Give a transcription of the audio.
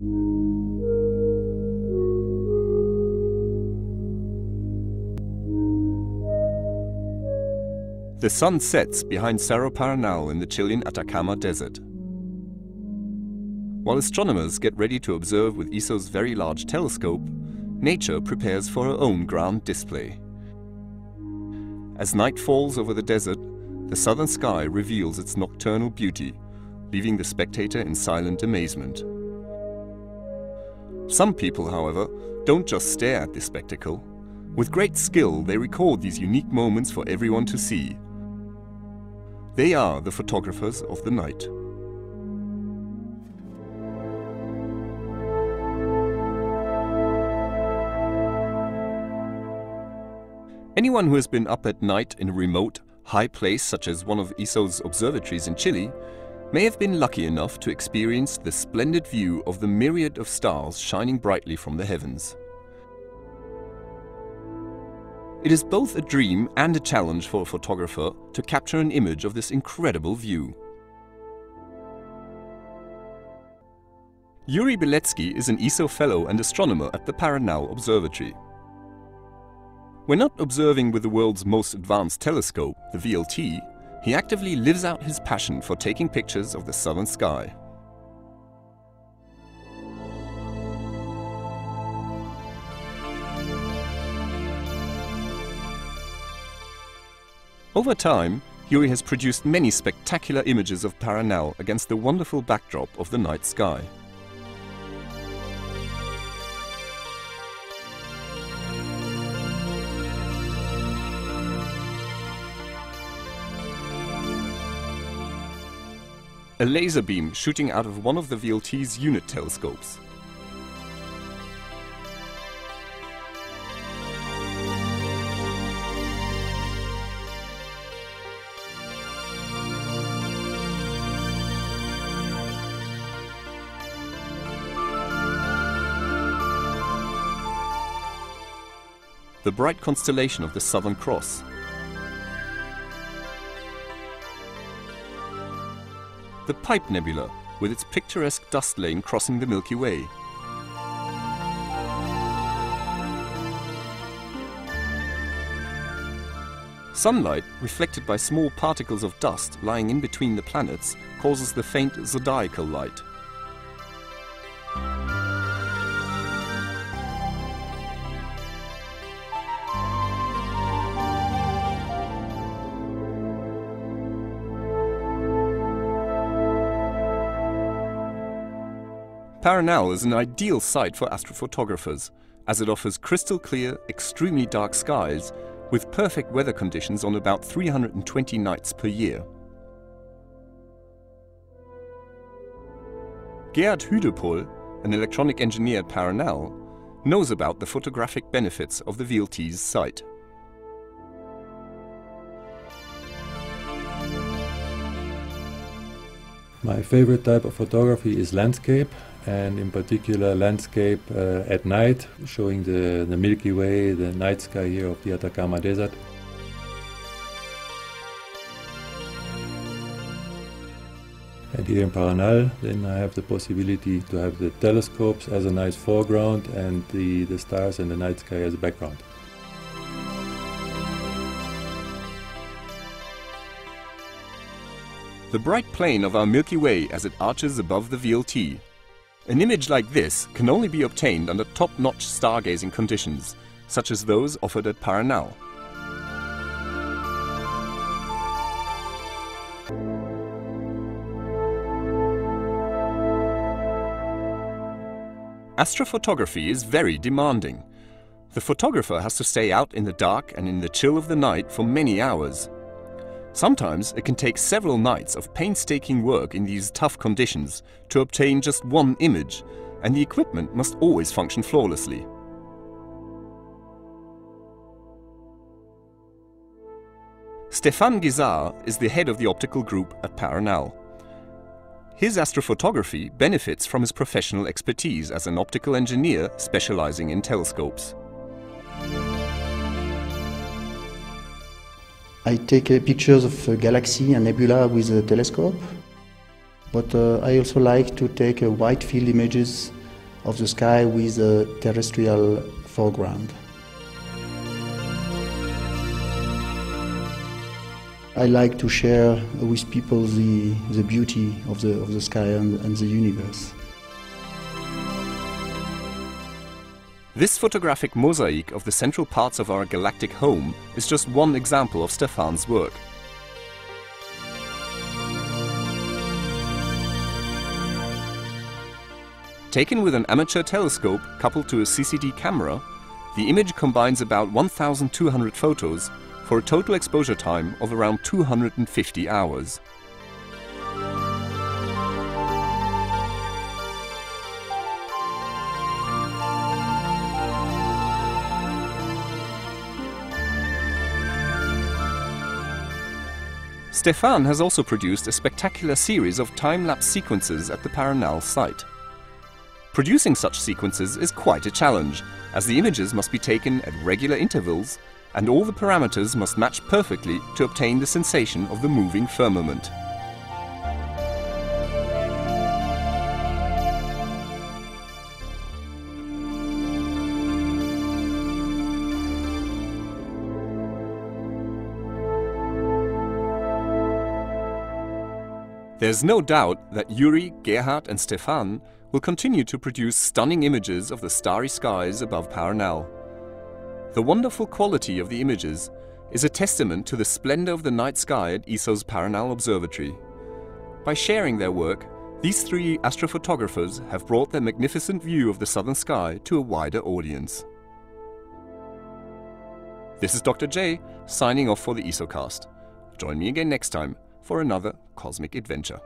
The sun sets behind Cerro Paranal in the Chilean Atacama Desert. While astronomers get ready to observe with ESO's very large telescope, nature prepares for her own ground display. As night falls over the desert, the southern sky reveals its nocturnal beauty, leaving the spectator in silent amazement. Some people, however, don't just stare at this spectacle. With great skill, they record these unique moments for everyone to see. They are the photographers of the night. Anyone who has been up at night in a remote, high place such as one of ESO's observatories in Chile may have been lucky enough to experience the splendid view of the myriad of stars shining brightly from the heavens. It is both a dream and a challenge for a photographer to capture an image of this incredible view. Yuri Beletsky is an ESO fellow and astronomer at the Paranal Observatory. When not observing with the world's most advanced telescope, the VLT, he actively lives out his passion for taking pictures of the southern sky. Over time, Yuri has produced many spectacular images of Paranal against the wonderful backdrop of the night sky. A laser beam shooting out of one of the VLT's unit telescopes. The bright constellation of the Southern Cross. The Pipe Nebula, with its picturesque dust lane crossing the Milky Way. Sunlight, reflected by small particles of dust lying in between the planets, causes the faint zodiacal light. Paranal is an ideal site for astrophotographers, as it offers crystal clear, extremely dark skies with perfect weather conditions on about 320 nights per year. Gerhard Hüdepohl, an electronic engineer at Paranal, knows about the photographic benefits of the VLT's site. My favorite type of photography is landscape, and in particular landscape at night, showing the Milky Way, the night sky here of the Atacama Desert. And here in Paranal, then I have the possibility to have the telescopes as a nice foreground and the stars and the night sky as a background. The bright plane of our Milky Way as it arches above the VLT. An image like this can only be obtained under top-notch stargazing conditions, such as those offered at Paranal. Astrophotography is very demanding. The photographer has to stay out in the dark and in the chill of the night for many hours. Sometimes it can take several nights of painstaking work in these tough conditions to obtain just one image, and the equipment must always function flawlessly. Stefan Gizar is the head of the optical group at Paranal. His astrophotography benefits from his professional expertise as an optical engineer specializing in telescopes. I take pictures of a galaxy and nebula with a telescope, but I also like to take wide field images of the sky with a terrestrial foreground. I like to share with people the beauty of the sky and the universe. This photographic mosaic of the central parts of our galactic home is just one example of Stéphane's work. Taken with an amateur telescope coupled to a CCD camera, the image combines about 1,200 photos for a total exposure time of around 250 hours. Stéphane has also produced a spectacular series of time-lapse sequences at the Paranal site. Producing such sequences is quite a challenge, as the images must be taken at regular intervals and all the parameters must match perfectly to obtain the sensation of the moving firmament. There's no doubt that Yuri, Gerhard and Stéphane will continue to produce stunning images of the starry skies above Paranal. The wonderful quality of the images is a testament to the splendor of the night sky at ESO's Paranal Observatory. By sharing their work, these three astrophotographers have brought their magnificent view of the southern sky to a wider audience. This is Dr. J, signing off for the ESOcast. Join me again next time for another cosmic adventure.